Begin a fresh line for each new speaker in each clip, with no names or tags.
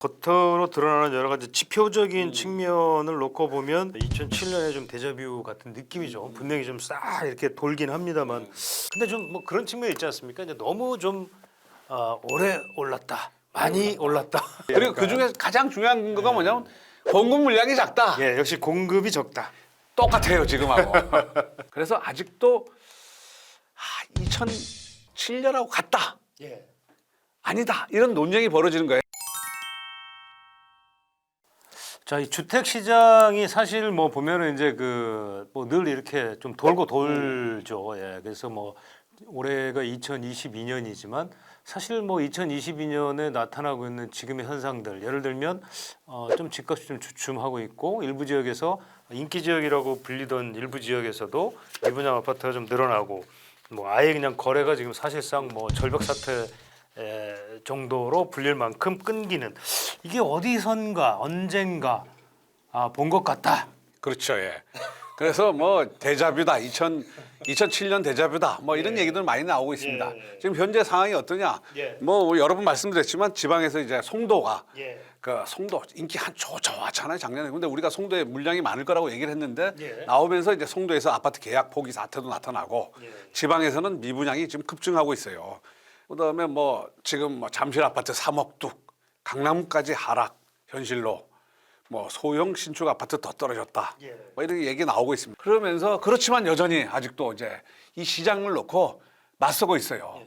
겉으로 드러나는 여러 가지 지표적인 측면을 놓고 보면 2007년에 좀 데자뷰 같은 느낌이죠. 분명히 좀 싹 이렇게 돌긴 합니다만, 근데 좀 뭐 그런 측면이 있지 않습니까? 이제 너무 좀 오래 올랐다, 많이 올랐다.
그리고 그 중에 가장 중요한 거가 뭐냐면 공급 물량이 작다.
예, 역시 공급이 적다.
똑같아요 지금하고. 그래서 아직도 2007년하고 같다.
예.
아니다. 이런 논쟁이 벌어지는 거예요.
자, 이 주택 시장이 사실 뭐 보면은 이제 그 뭐 늘 이렇게 좀 돌고 돌죠. 예. 그래서 뭐 올해가 2022년이지만 사실 뭐 2022년에 나타나고 있는 지금의 현상들, 예를 들면 좀 집값이 좀 주춤하고 있고, 일부 지역에서 인기 지역이라고 불리던 일부 지역에서도 미분양 아파트가 좀 늘어나고, 뭐 아예 그냥 거래가 지금 사실상 뭐 절벽 사태 정도로 불릴 만큼 끊기는, 이게 어디선가 언젠가 본 것 같다.
그렇죠. 예. 그래서 뭐 데자뷰다. 2007년 데자뷰다. 뭐 이런 얘기들 많이 나오고 있습니다. 지금 현재 상황이 어떠냐? 뭐 여러 번 말씀드렸지만 지방에서 이제 송도가 그 송도 인기 한 좋았잖아요 작년에. 근데 우리가 송도에 물량이 많을 거라고 얘기를 했는데 나오면서 이제 송도에서 아파트 계약 포기 사태도 나타나고 지방에서는 미분양이 지금 급증하고 있어요. 그다음에 뭐 지금 뭐 잠실 아파트 3억 뚝, 강남까지 하락 현실로, 뭐 소형 신축 아파트 더 떨어졌다. 뭐 이런 얘기 나오고 있습니다. 그러면서 그렇지만 여전히 아직도 이제 이 시장을 놓고 맞서고 있어요.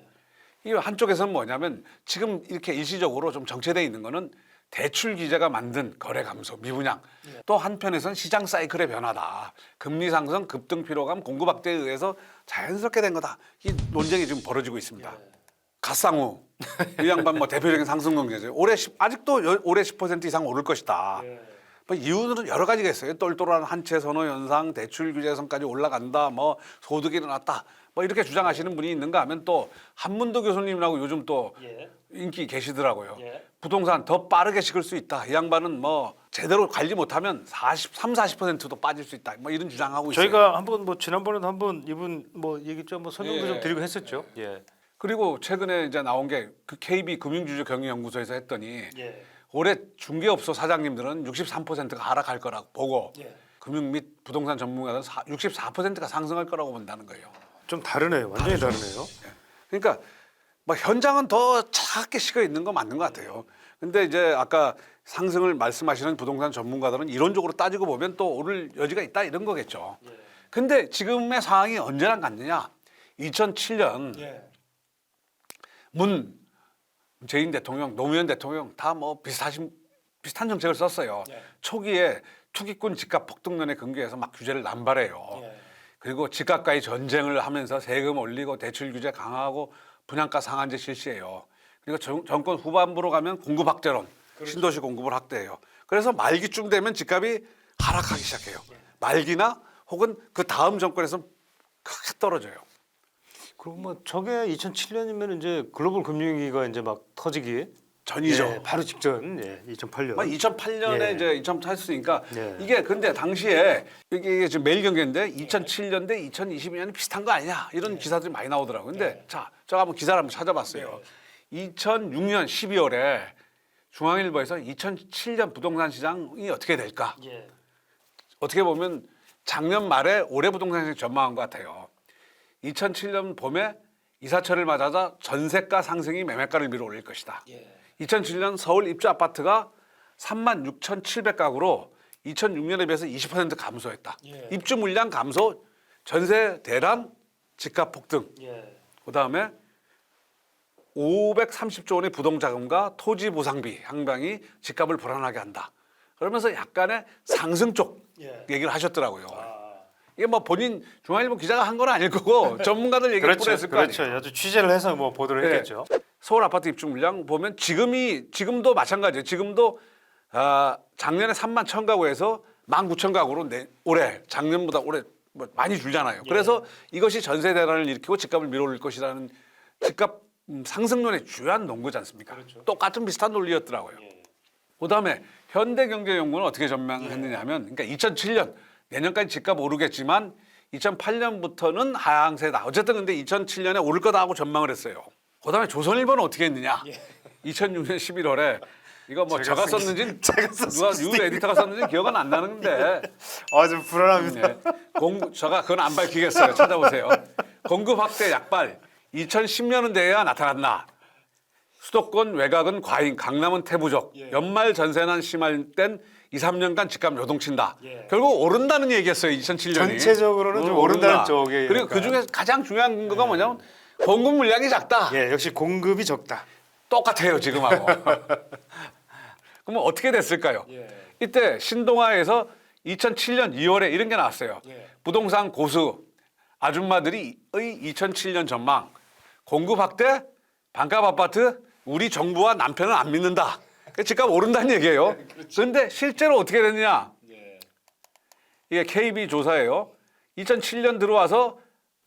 이 한쪽에서는 뭐냐면 지금 이렇게 일시적으로 좀 정체되어 있는 거는 대출 규제가 만든 거래 감소, 미분양. 또 한편에서는 시장 사이클의 변화다. 금리 상승, 급등 피로감, 공급 확대에 의해서 자연스럽게 된 거다. 이 논쟁이 지금 벌어지고 있습니다. 갓상우 이 양반 뭐 대표적인 상승 경제죠. 아직도 올해 10% 이상 오를 것이다. 뭐 이유는 여러 가지가 있어요. 똘똘한 한채 선호 현상, 대출 규제선까지 올라간다. 뭐 소득이 일어났다. 뭐 이렇게 주장하시는 분이 있는가 하면 또 한문도 교수님이라고 요즘 또 인기 계시더라고요. 부동산 더 빠르게 식을 수 있다. 이 양반은 뭐 제대로 관리 못하면 40%도 빠질 수 있다. 뭐 이런 주장하고 있어요.
저희가 한번 뭐 지난번에도 한번 이분 뭐 얘기 좀 한번 설명도 좀 드리고 했었죠.
그리고 최근에 이제 나온 게 그 KB 금융주주 경영연구소에서 했더니 올해 중개업소 사장님들은 63%가 하락할 거라고 보고 금융 및 부동산 전문가들은 64%가 상승할 거라고 본다는 거예요.
좀 다르네요. 완전히 다르네요.
그러니까 뭐 현장은 더 차갑게 식어 있는 거 맞는 것 같아요. 근데 이제 아까 상승을 말씀하시는 부동산 전문가들은 이론적으로 따지고 보면 또 오를 여지가 있다 이런 거겠죠. 근데 지금의 상황이 언제랑 같느냐? 2007년 문재인 대통령, 노무현 대통령 다 뭐 비슷한 정책을 썼어요. 초기에 투기꾼 집값 폭등론에 근거해서 막 규제를 남발해요. 그리고 집값과의 전쟁을 하면서 세금 올리고 대출 규제 강화하고 분양가 상한제 실시해요. 그리고 정권 후반부로 가면 공급 확대론, 신도시 공급을 확대해요. 그래서 말기쯤 되면 집값이 하락하기 시작해요. 말기나 혹은 그 다음 정권에서 크게 떨어져요.
그리고 뭐 저게 2007년이면 이제 글로벌 금융위기가 이제 막 터지기
전이죠.
바로 직전 2008년.
2008년에 이제 2008했으니까 이게 근데 당시에 이게 지금 매일경제인데 2007년대 2022년이 비슷한 거 아니냐 이런 기사들이 많이 나오더라고요. 근데 자, 제가 한번 기사를 한번 찾아봤어요. 2006년 12월에 중앙일보에서 2007년 부동산 시장이 어떻게 될까? 어떻게 보면 작년 말에 올해 부동산 시장 전망한 것 같아요. 2007년 봄에 이사철을 맞아서 전세가 상승이 매매가를 밀어올릴 것이다. 2007년 서울 입주 아파트가 36,700가구로 2006년에 비해서 20% 감소했다. 입주 물량 감소, 전세 대란, 집값 폭등. 그다음에 530조 원의 부동자금과 토지 보상비 향방이 집값을 불안하게 한다. 그러면서 약간의 상승 쪽 얘기를 하셨더라고요. 이게 뭐 본인 중앙일보 기자가 한 건 아닐 거고 전문가들 얘기를 뿌렸을 거 아니에요.
그렇죠. 아주 취재를 해서 뭐 보도를 했겠죠.
서울 아파트 입주 물량 보면 지금도 마찬가지예요. 지금도 작년에 3만 1,000가구에서 19,000가구로 올해 작년보다 올해 뭐 많이 줄잖아요. 그래서 이것이 전세 대란을 일으키고 집값을 밀어올릴 것이라는 집값 상승론의 주요한 논거지 않습니까? 똑같은 비슷한 논리였더라고요. 그다음에 현대경제연구는 어떻게 전망했느냐 하면 그러니까 2007년 내년까지 집값 오르겠지만 2008년부터는 하향세다. 어쨌든 근데 2007년에 오를 거다 하고 전망을 했어요. 그다음에 조선일보는 어떻게 했느냐? 2006년 11월에 이거 뭐 제가 썼는지
제가
누가 유 에디터가 썼는지 기억은 안 나는데
좀 불안합니다.
네. 제가 그건 안 밝히겠어요. 찾아보세요. 공급 확대 약발 2010년은 돼야 나타났나. 수도권 외곽은 과잉, 강남은 태부적. 연말 전세난 심할 땐 2, 3년간 집값 요동친다. 결국 오른다는 얘기였어요. 2007년이.
전체적으로는 좀 오른다는 쪽에.
그리고 그중에 가장 중요한 근거가 뭐냐면 공급 물량이 작다.
예, 역시 공급이 적다.
똑같아요 지금하고. 그러면 어떻게 됐을까요? 이때 신동아에서 2007년 2월에 이런 게 나왔어요. 부동산 고수 아줌마들이 2007년 전망 공급 확대 반값 아파트 우리 정부와 남편은 안 믿는다. 집값 오른다는 얘기예요. 그런데 실제로 어떻게 됐느냐? 이게 KB 조사예요. 2007년 들어와서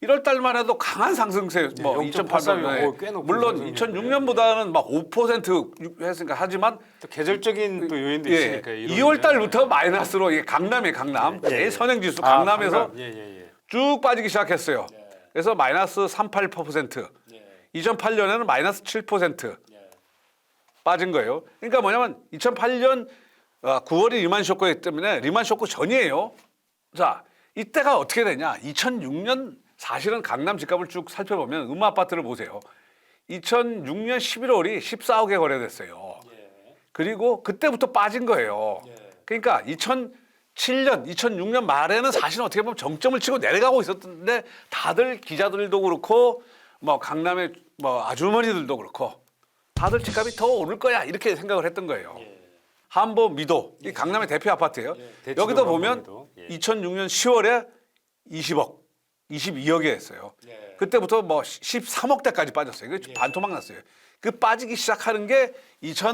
1월 달만 해도 강한 상승세, 뭐 2008년
꽤 높은
물론
상승이네요.
2006년보다는 막 5% 했으니까 하지만
또 계절적인 또 요인도
예,
있으니까
2월 달부터 마이너스로 이게 강남에 강남 제일 선행 지수 강남에서 쭉 빠지기 시작했어요. 그래서 마이너스 38%, 2008년에는 마이너스 7% 빠진 거예요. 그러니까 뭐냐면 2008년 9월이 리만 쇼크이기 때문에 리만 쇼크 전이에요. 자, 이때가 어떻게 되냐? 2006년 사실은 강남 집값을 쭉 살펴보면 음아파트를 보세요. 2006년 11월이 14억에 거래됐어요. 그리고 그때부터 빠진 거예요. 그러니까 2007년, 2006년 말에는 사실은 어떻게 보면 정점을 치고 내려가고 있었는데 다들 기자들도 그렇고 뭐 강남의 뭐 아주머니들도 그렇고 다들 집값이 더 오를 거야 이렇게 생각을 했던 거예요. 한보 미도 이 강남의 대표 아파트예요. 여기도 보면 2006년 10월에 20억, 22억에 했어요. 그때부터 뭐 13억대까지 빠졌어요. 이게 반토막 났어요. 그 빠지기 시작하는 게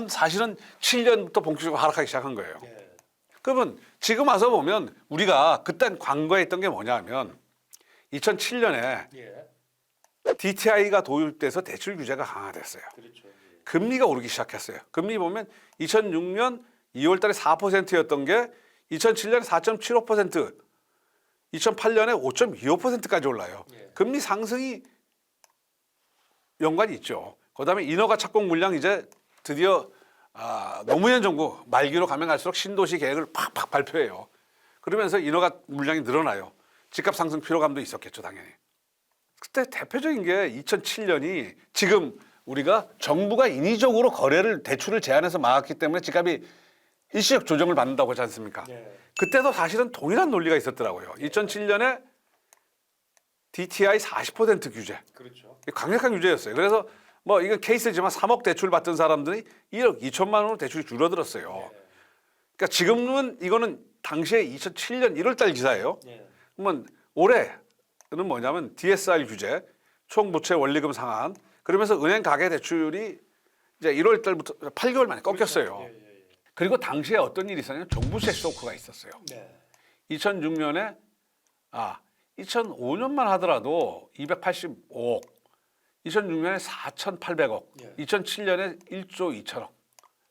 사실은 7년부터 본격적으로 하락하기 시작한 거예요. 그러면 지금 와서 보면 우리가 그때 광고에 있던 게 뭐냐면 2007년에 DTI가 도입돼서 대출 규제가 강화됐어요. 금리가 오르기 시작했어요. 금리 보면 2006년 2월 달에 4%였던 게 2007년에 4.75%, 2008년에 5.25%까지 올라요. 금리 상승이 연관이 있죠. 그다음에 인허가 착공 물량 이제 드디어 노무현 정부 말기로 가면 갈수록 신도시 계획을 팍팍 발표해요. 그러면서 인허가 물량이 늘어나요. 집값 상승 피로감도 있었겠죠, 당연히. 그때 대표적인 게 2007년이 지금 우리가 정부가 인위적으로 대출을 제한해서 막았기 때문에 집값이 일시적 조정을 받는다고 하지 않습니까? 그때도 사실은 동일한 논리가 있었더라고요. 2007년에 DTI 40% 규제. 강력한 규제였어요. 그래서 뭐 이건 케이스지만 3억 대출 받던 사람들이 1억 2천만 원으로 대출이 줄어들었어요. 그러니까 지금은 이거는 당시에 2007년 1월 달 기사예요. 그러면 올해는 뭐냐면 DSR 규제, 총부채 원리금 상한. 그러면서 은행 가계 대출이 이제 1월 달부터 8개월 만에 꺾였어요. 그리고 당시에 어떤 일이 있었냐면 종부세 쇼크가 있었어요. 2006년에 2005년만 하더라도 285억, 2006년에 4,800억, 2007년에 1조 2천억.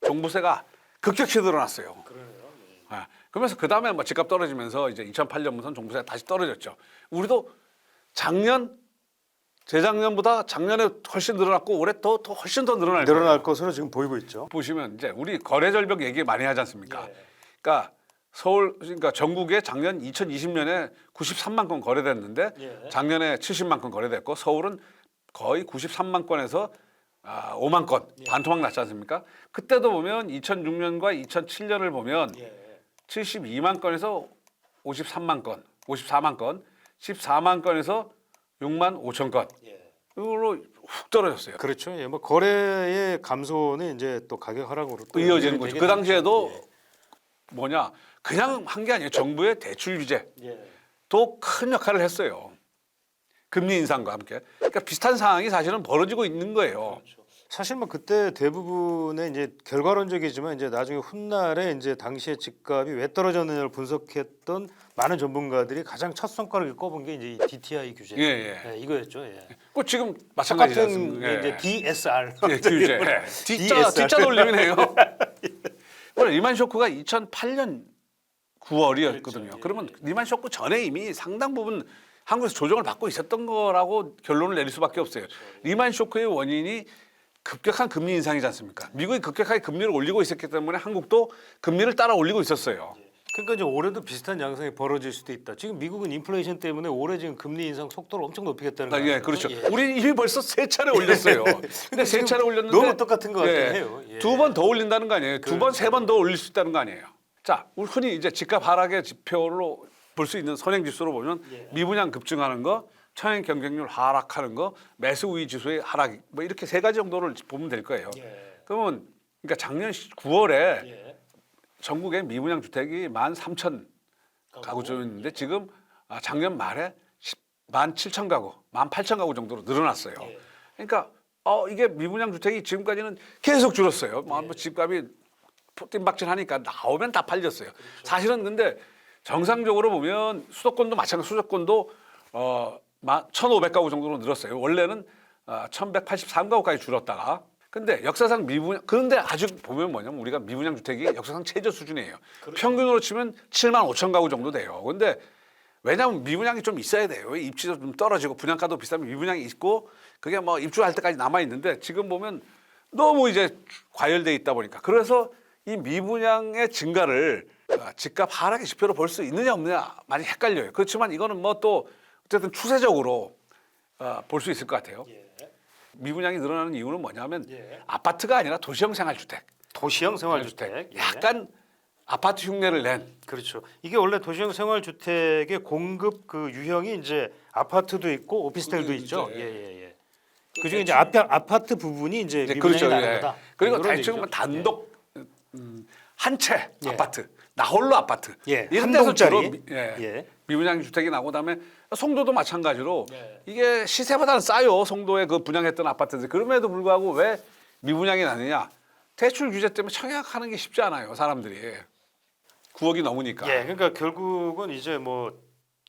종부세가 급격히 늘어났어요. 그러면서 그 다음에 뭐 집값 떨어지면서 이제 2008년부터는 종부세가 다시 떨어졌죠. 우리도 재작년보다 작년에 훨씬 늘어났고 올해 훨씬 더 늘어날 거예요.
늘어날 것으로 지금 보이고 있죠.
보시면 이제 우리 거래 절벽 얘기 많이 하지 않습니까? 그러니까 그러니까 전국에 작년 2020년에 93만 건 거래됐는데 작년에 70만 건 거래됐고 서울은 거의 93만 건에서 5만 건 반토막 났지 않습니까? 그때도 보면 2006년과 2007년을 보면 72만 건에서 53만 건, 54만 건, 14만 건에서 6만 5천 건. 이걸로 훅 떨어졌어요.
그렇죠. 뭐 거래의 감소는 이제 또 가격 하락으로 또
이어지는 거죠. 그 당시에도 뭐냐 그냥 한 게 아니에요. 정부의 대출 규제도 큰 역할을 했어요. 금리 인상과 함께. 그러니까 비슷한 상황이 사실은 벌어지고 있는 거예요.
사실 뭐 그때 대부분의 이제 결과론적이지만 이제 나중에 훗날에 이제 당시의 집값이 왜 떨어졌느냐를 분석했던 많은 전문가들이 가장 첫 손가락을 꼽은 게 이제 이 DTI 규제 이거였죠.
그 지금 마찬가지지
똑같은
않습니까?
이제 DSR
규제. D자 돌림이네요. 리만 쇼크가 2008년 9월이었거든요. 그러면 리만 쇼크 전에 이미 상당 부분 한국에서 조정을 받고 있었던 거라고 결론을 내릴 수밖에 없어요. 리만 쇼크의 원인이 급격한 금리 인상이지 않습니까? 미국이 급격하게 금리를 올리고 있었기 때문에 한국도 금리를 따라 올리고 있었어요.
그러니까 이제 올해도 비슷한 양상이 벌어질 수도 있다. 지금 미국은 인플레이션 때문에 올해 지금 금리 인상 속도를 엄청 높이겠다는 거예요.
예, 그렇죠. 우리 이미 벌써 3차례 올렸어요. 근데 3차례 올렸는데
너무 똑같은 것 같긴 해요. 예.
2번 더 올린다는 거 아니에요? 2번, 3번 더 올릴 수 있다는 거 아니에요? 자, 우리 흔히 이제 집값 하락의 지표로 볼 수 있는 선행 지수로 보면 미분양 급증하는 거, 청약 경쟁률 하락하는 거, 매수 우위 지수의 하락 뭐 이렇게 3가지 정도를 보면 될 거예요. 그러면 그러니까 작년 9월에 전국의 미분양 주택이 13,000 가구 정도였는데 지금 작년 말에 17,000 가구, 18,000 가구 정도로 늘어났어요. 그러니까 이게 미분양 주택이 지금까지는 계속 줄었어요. 뭐 집값이 띵박질하니까 나오면 다 팔렸어요. 사실은 근데 정상적으로 보면 수도권도 마찬가지, 수도권도 1,500가구 정도로 늘었어요. 원래는 1,183가구까지 줄었다가 근데 역사상 미분양 그런데 아직 보면 뭐냐면 우리가 미분양 주택이 역사상 최저 수준이에요. 평균으로 치면 75,000 가구 정도 돼요. 근데 왜냐하면 미분양이 좀 있어야 돼요. 입지도 좀 떨어지고 분양가도 비싸면 미분양이 있고 그게 뭐 입주할 때까지 남아 있는데 지금 보면 너무 이제 과열돼 있다 보니까 그래서 이 미분양의 증가를 집값 하락의 지표로 볼 수 있느냐 없느냐 많이 헷갈려요. 그렇지만 이거는 뭐 또 어쨌든 추세적으로 볼 수 있을 것 같아요. 미분양이 늘어나는 이유는 뭐냐면 아파트가 아니라 도시형 생활주택.
도시형 생활주택.
약간 아파트 흉내를 낸.
그렇죠. 이게 원래 도시형 생활주택의 공급 그 유형이 이제 아파트도 있고 오피스텔도 있죠. 예. 그중에 이제 아파트 부분이 이제 미분양이
그렇죠.
나는 거다.
그리고
이런
대충
얘기죠.
단독 한 채 아파트, 나홀로 아파트. 이런
한
데서
동짜리.
주로 미분양 주택이 나고 그다음에 송도도 마찬가지로 이게 시세보다는 싸요. 송도에 그 분양했던 아파트들. 그럼에도 불구하고 왜 미분양이 나느냐? 대출 규제 때문에 청약하는 게 쉽지 않아요. 사람들이 9억이 넘으니까.
그러니까 결국은 이제 뭐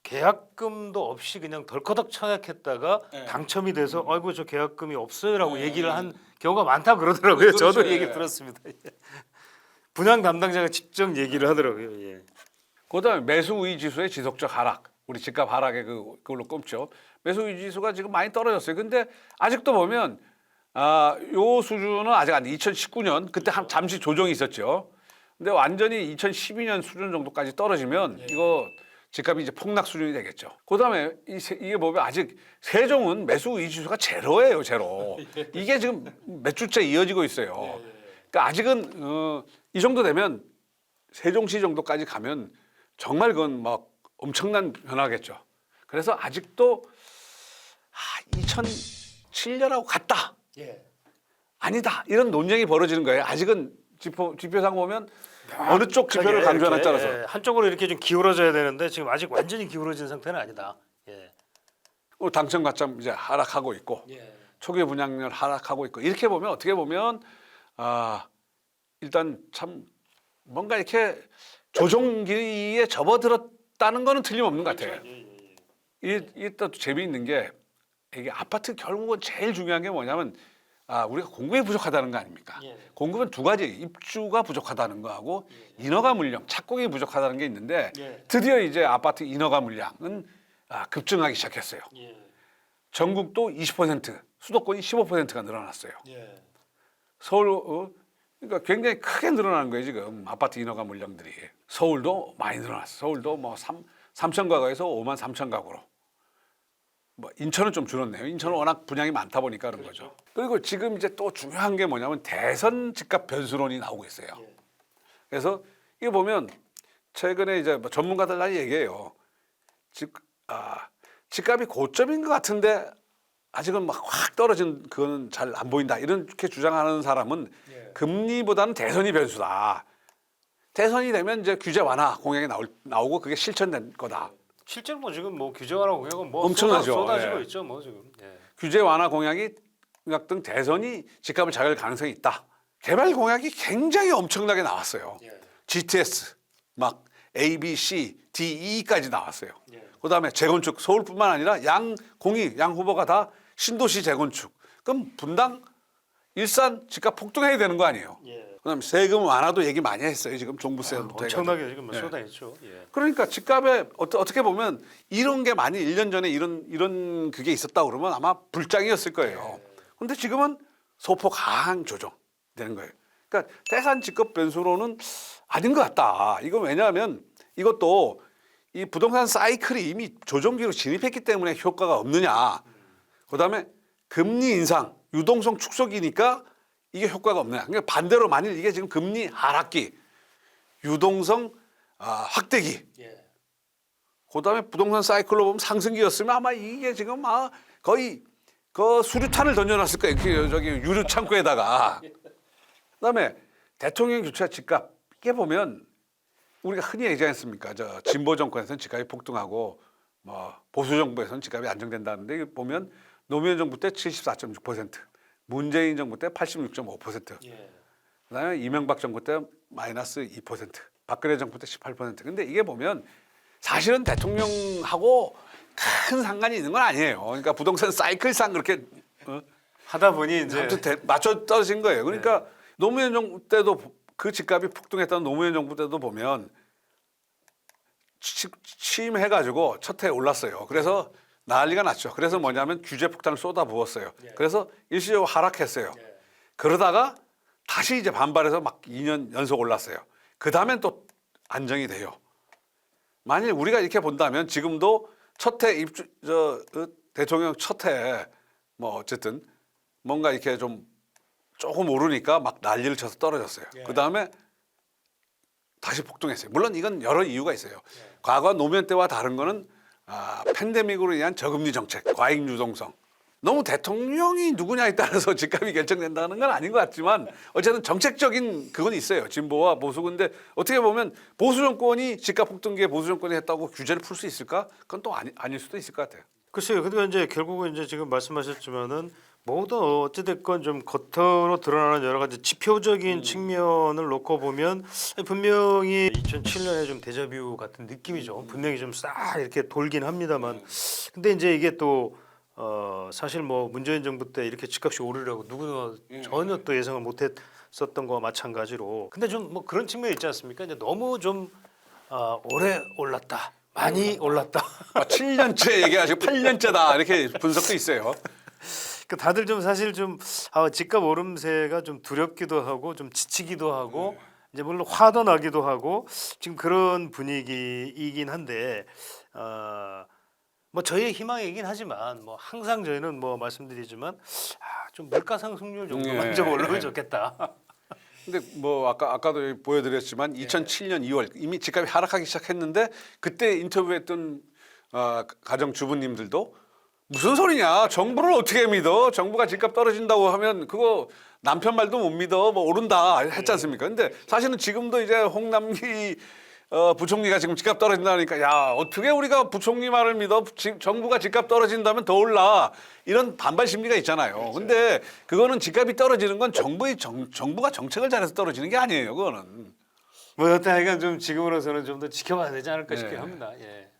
계약금도 없이 그냥 덜커덕 청약했다가 당첨이 돼서 아이고 저 계약금이 없어요라고 얘기를 한 경우가 많다 그러더라고요. 저도 얘기 들었습니다. 분양 담당자가 직접 얘기를 하더라고요.
그다음에 매수 우위 지수의 지속적 하락. 우리 집값 하락의 그걸로 꼽죠. 매수 우위 지수가 지금 많이 떨어졌어요. 근데 아직도 보면 요 수준은 아직 안 돼. 2019년 그때 잠시 조정이 있었죠. 근데 완전히 2012년 수준 정도까지 떨어지면 이거 집값이 이제 폭락 수준이 되겠죠. 그다음에 이게 보면 아직 세종은 매수 우위 지수가 제로예요, 제로. 이게 지금 몇 주째 이어지고 있어요. 그러니까 아직은 이 정도 되면 세종시 정도까지 가면 정말 그건 막 엄청난 변화겠죠. 그래서 아직도 2007년하고 같다. 아니다. 이런 논쟁이 벌어지는 거예요. 아직은 지표상 보면 어느 쪽 지표를 강조하느냐에 따라서
한쪽으로 이렇게 좀 기울어져야 되는데 지금 아직 완전히 기울어진 상태는 아니다.
당첨 가점 이제 하락하고 있고 초기 분양률 하락하고 있고 이렇게 보면 어떻게 보면 일단 참 뭔가 이렇게 조종기에 접어들었다는 거는 틀림없는 것 같아요. 이게 또 재미있는 게 이게 아파트 결국은 제일 중요한 게 뭐냐면 우리가 공급이 부족하다는 거 아닙니까? 공급은 두 가지 입주가 부족하다는 거하고 인허가 물량 착공이 부족하다는 게 있는데 드디어 이제 아파트 인허가 물량은 급증하기 시작했어요. 전국도 20% 수도권이 15%가 늘어났어요. 서울 그러니까 굉장히 크게 늘어나는 거예요 지금 아파트 인허가 물량들이. 서울도 많이 늘어났어요. 서울도 뭐 3천 가구에서 5만 3천 가구로. 뭐 인천은 좀 줄었네요. 인천은 워낙 분양이 많다 보니까 그런 거죠. 그리고 지금 이제 또 중요한 게 뭐냐면 대선 집값 변수론이 나오고 있어요. 그래서 이거 보면 최근에 이제 뭐 전문가들 다 얘기해요. 집값이 고점인 것 같은데 아직은 막 확 떨어진 그거는 잘 안 보인다. 이렇게 주장하는 사람은 금리보다는 대선이 변수다. 대선이 되면 이제 규제 완화 공약이 나오고 그게 실천된 거다.
실제로 뭐 지금 뭐 규제 완화 공약은 뭐
엄청나죠.
쏟아지고 있죠, 뭐 지금.
규제 완화 공약 등 대선이 집값을 자극할 가능성이 있다. 개발 공약이 굉장히 엄청나게 나왔어요. GTS 막 A, B, C, D, E까지 나왔어요. 그다음에 재건축 서울뿐만 아니라 양 후보가 다 신도시 재건축. 그럼 분당 일산 집값 폭등해야 되는 거 아니에요. 그다음에 세금 완화도 얘기 많이 했어요. 지금 종부세부터
엄청나게 지금 쏟아냈죠.
그러니까 집값에 어떻게 보면 이런 게 많이 1년 전에 이런 그게 있었다 그러면 아마 불장이었을 거예요. 근데 지금은 소폭 하향 조정되는 거예요. 그러니까 태산 직급 변수로는 아닌 것 같다. 이건 왜냐하면 이것도 이 부동산 사이클이 이미 조정기로 진입했기 때문에 효과가 없느냐. 그다음에 금리 인상, 유동성 축소기니까 이게 효과가 없느냐. 그러니까 반대로 만일 이게 지금 금리 하락기, 유동성 확대기, 그다음에 부동산 사이클로 보면 상승기였으면 아마 이게 지금 거의 그 수류탄을 던져놨을 거예요. 저기 유류 창고에다가. 그다음에 대통령 교체 집값 이게 보면 우리가 흔히 얘기하지 않습니까? 저 진보 정권에서는 집값이 폭등하고 뭐 보수 정부에서는 집값이 안정된다는데 이거 보면 노무현 정부 때 74.6%, 문재인 정부 때 86.5%, 그다음에 이명박 정부 때 마이너스 2%, 박근혜 정부 때 18%. 근데 이게 보면 사실은 대통령하고 큰 상관이 있는 건 아니에요. 그러니까 부동산 사이클상 그렇게
하다 보니 이제
맞춰 떨어진 거예요. 그러니까 노무현 정부 때도 그 집값이 폭등했던 노무현 정부 때도 보면 취임해가지고 첫 해에 올랐어요. 그래서 난리가 났죠. 그래서 뭐냐면 규제 폭탄을 쏟아 부었어요. 그래서 일시적으로 하락했어요. 그러다가 다시 이제 반발해서 막 2년 연속 올랐어요. 그 다음엔 또 안정이 돼요. 만일 우리가 이렇게 본다면 지금도 첫해 대통령 첫 해에 뭐 어쨌든 뭔가 이렇게 좀 조금 오르니까 막 난리를 쳐서 떨어졌어요. 그 다음에 다시 폭등했어요. 물론 이건 여러 이유가 있어요. 과거 노무현 때와 다른 거는 팬데믹으로 인한 저금리 정책, 과잉 유동성. 너무 대통령이 누구냐에 따라서 집값이 결정된다는 건 아닌 것 같지만 어쨌든 정책적인 그건 있어요. 진보와 보수. 근데 어떻게 보면 보수 정권이 집값 폭등기에 보수 정권이 했다고 규제를 풀 수 있을까? 그건 또 아닐 수도 있을 것 같아요.
글쎄요. 근데 이제 결국은 이제 지금 말씀하셨지만은 모든 어찌됐건 좀 겉으로 드러나는 여러 가지 지표적인 측면을 놓고 보면 분명히 2007년에 좀 데자뷰 같은 느낌이죠. 분명히 좀 싹 이렇게 돌긴 합니다만, 근데 이제 이게 또 사실 뭐 문재인 정부 때 이렇게 집값이 오르려고 누구나 전혀 또 예상을 못했었던 거와 마찬가지로. 근데 좀 뭐 그런 측면이 있지 않습니까? 이제 너무 좀 오래 올랐다, 많이 올랐다.
7년째 얘기하시고 8년째다 이렇게 분석도 있어요.
그 다들 좀 사실 좀 집값 오름세가 좀 두렵기도 하고 좀 지치기도 하고 이제 물론 화도 나기도 하고 지금 그런 분위기이긴 한데 뭐 저희의 희망이긴 하지만 뭐 항상 저희는 뭐 말씀드리지만 좀 물가 상승률 정도만 좀 올라오면 좋겠다.
근데 뭐 아까도 보여드렸지만 2007년 2월 이미 집값이 하락하기 시작했는데 그때 인터뷰했던 가정 주부님들도 무슨 소리냐? 정부를 어떻게 믿어? 정부가 집값 떨어진다고 하면 그거 남편 말도 못 믿어. 뭐 오른다 했지 않습니까? 근데 사실은 지금도 이제 홍남기 부총리가 지금 집값 떨어진다니까 야 어떻게 우리가 부총리 말을 믿어? 정부가 집값 떨어진다면 더 올라 이런 반발 심리가 있잖아요. 근데 그거는 집값이 떨어지는 건 정부가 정책을 잘해서 떨어지는 게 아니에요. 그거는
뭐 여튼 하여간 좀 지금으로서는 좀 더 지켜봐야 되지 않을까 싶긴 합니다. 예.